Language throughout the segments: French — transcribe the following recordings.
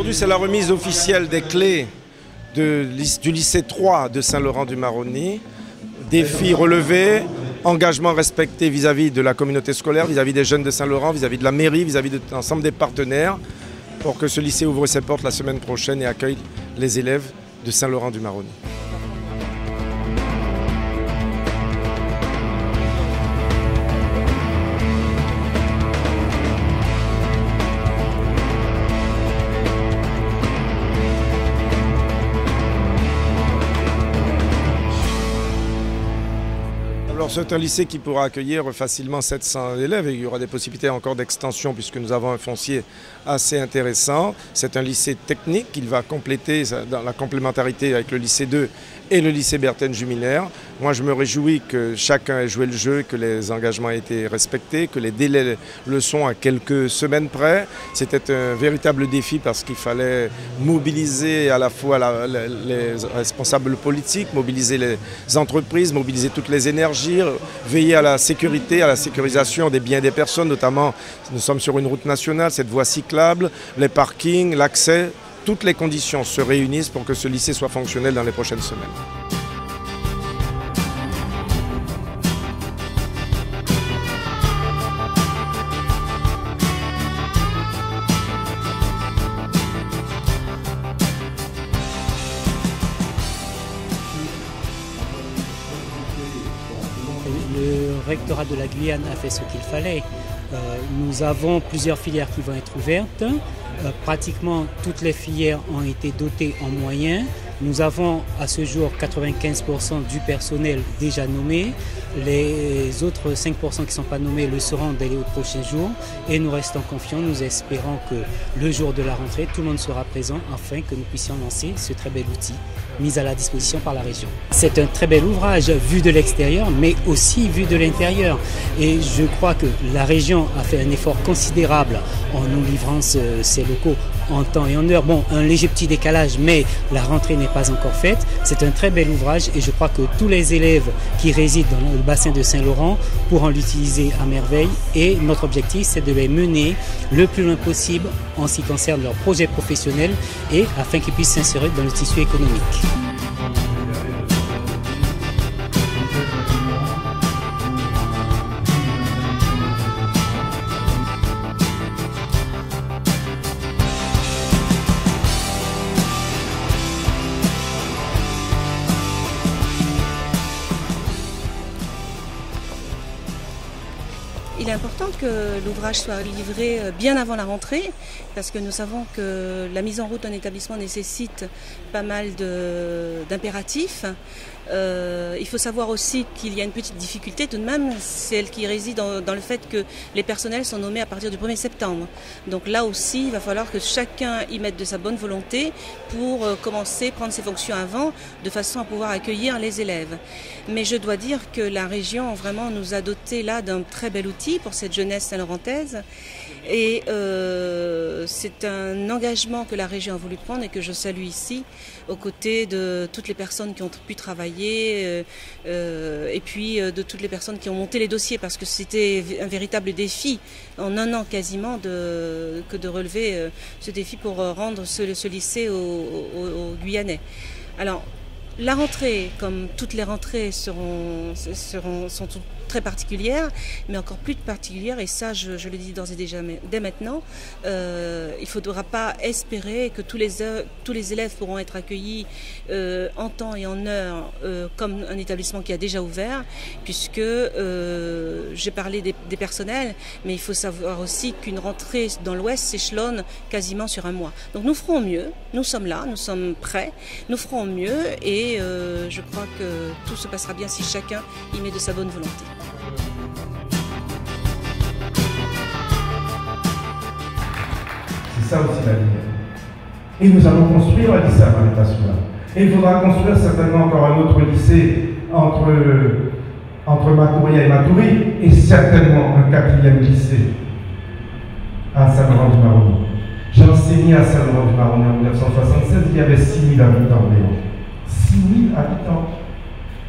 Aujourd'hui, c'est la remise officielle des clés du lycée 3 de Saint-Laurent-du-Maroni. Défis relevés, engagement respecté vis-à-vis de la communauté scolaire, vis-à-vis des jeunes de Saint-Laurent, vis-à-vis de la mairie, vis-à-vis de l'ensemble des partenaires, pour que ce lycée ouvre ses portes la semaine prochaine et accueille les élèves de Saint-Laurent-du-Maroni. C'est un lycée qui pourra accueillir facilement 700 élèves et il y aura des possibilités encore d'extension puisque nous avons un foncier assez intéressant. C'est un lycée technique qu'il va compléter dans la complémentarité avec le lycée 2 et le lycée Berthène-Juminaire. Moi, je me réjouis que chacun ait joué le jeu, que les engagements aient été respectés, que les délais le sont à quelques semaines près. C'était un véritable défi parce qu'il fallait mobiliser à la fois les responsables politiques, mobiliser les entreprises, mobiliser toutes les énergies, veiller à la sécurité, à la sécurisation des biens des personnes, notamment nous sommes sur une route nationale, cette voie cyclable, les parkings, l'accès, toutes les conditions se réunissent pour que ce lycée soit fonctionnel dans les prochaines semaines. Le rectorat de la Guyane a fait ce qu'il fallait. Nous avons plusieurs filières qui vont être ouvertes. Pratiquement toutes les filières ont été dotées en moyens. Nous avons à ce jour 95% du personnel déjà nommé. Les autres 5% qui ne sont pas nommés le seront dès les prochains jours. Et nous restons confiants, nous espérons que le jour de la rentrée, tout le monde sera présent afin que nous puissions lancer ce très bel outil mis à la disposition par la région. C'est un très bel ouvrage vu de l'extérieur, mais aussi vu de l'intérieur. Et je crois que la région a fait un effort considérable en nous livrant ces locaux en temps et en heure. Bon, un léger petit décalage, mais la rentrée n'est pas encore faite. C'est un très bel ouvrage et je crois que tous les élèves qui résident dans le bassin de Saint-Laurent pourront l'utiliser à merveille. Et notre objectif, c'est de les mener le plus loin possible en ce qui concerne leur projet professionnel et afin qu'ils puissent s'insérer dans le tissu économique. Il est important que l'ouvrage soit livré bien avant la rentrée parce que nous savons que la mise en route d'un établissement nécessite pas mal d'impératifs. Il faut savoir aussi qu'il y a une petite difficulté tout de même, celle qui réside dans le fait que les personnels sont nommés à partir du 1er septembre. Donc là aussi, il va falloir que chacun y mette de sa bonne volonté pour commencer, prendre ses fonctions avant, de façon à pouvoir accueillir les élèves. Mais je dois dire que la région vraiment nous a doté là d'un très bel outil pour cette jeunesse saint-laurentaise. Et c'est un engagement que la région a voulu prendre et que je salue ici, aux côtés de toutes les personnes qui ont pu travailler et puis de toutes les personnes qui ont monté les dossiers, parce que c'était un véritable défi en un an quasiment de relever ce défi pour rendre ce lycée aux Guyanais. Alors, la rentrée, comme toutes les rentrées, sont toutes très particulières, mais encore plus particulières, et ça je le dis d'ores et déjà dès maintenant, il ne faudra pas espérer que tous les élèves pourront être accueillis en temps et en heure comme un établissement qui a déjà ouvert, puisque j'ai parlé des personnels, mais il faut savoir aussi qu'une rentrée dans l'Ouest s'échelonne quasiment sur un mois. Donc nous ferons mieux, nous sommes là, nous sommes prêts, nous ferons mieux et je crois que tout se passera bien si chacun y met de sa bonne volonté. C'est ça aussi la lumière. Et nous allons construire un lycée à Marie-Pascua. Et il faudra construire certainement encore un autre lycée entre Macouria et Matoury, et certainement un 4e lycée à Saint-Laurent-du-Maroni. J'ai enseigné à Saint-Laurent-du-Maroni en 1976, il y avait 6 000 habitants, Léon. 6 000 habitants.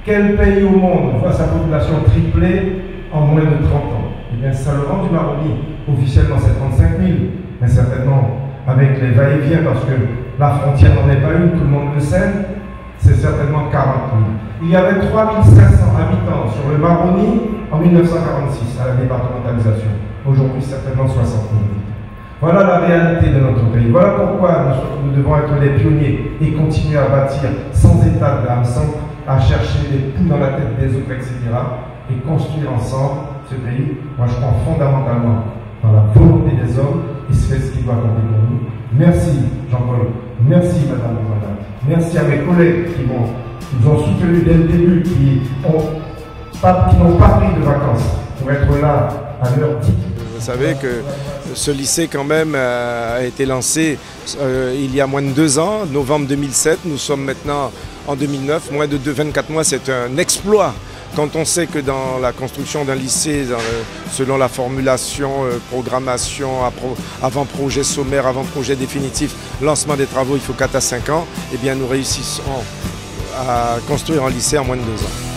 Quel pays au monde voit sa population tripler en moins de 30 ans? Eh bien, Saint-Laurent-du-Maroni, officiellement c'est 35 000, mais certainement avec les va-et-vient, parce que la frontière n'en est pas une, tout le monde le sait, c'est certainement 40 000. Il y avait 3 500 habitants sur le Maroni en 1946 à la départementalisation. Aujourd'hui, certainement 60 000. Voilà la réalité de notre pays. Voilà pourquoi nous devons être les pionniers et continuer à bâtir sans état d'âme, sans à chercher des poux dans la tête des autres, etc. et construire ensemble ce pays. Moi, je crois fondamentalement dans la volonté des hommes et c'est ce qui doit compter pour nous. Merci Jean-Paul, merci Madame Oumana, merci à mes collègues qui nous ont soutenus dès le début, qui n'ont pas pris de vacances pour être là à l'heure dite. Vous savez que ce lycée quand même a été lancé il y a moins de 2 ans, novembre 2007, nous sommes maintenant en 2009, moins de 24 mois, c'est un exploit. Quand on sait que dans la construction d'un lycée, selon la formulation, programmation, avant-projet sommaire, avant-projet définitif, lancement des travaux, il faut 4 à 5 ans, eh bien nous réussissons à construire un lycée en moins de 2 ans.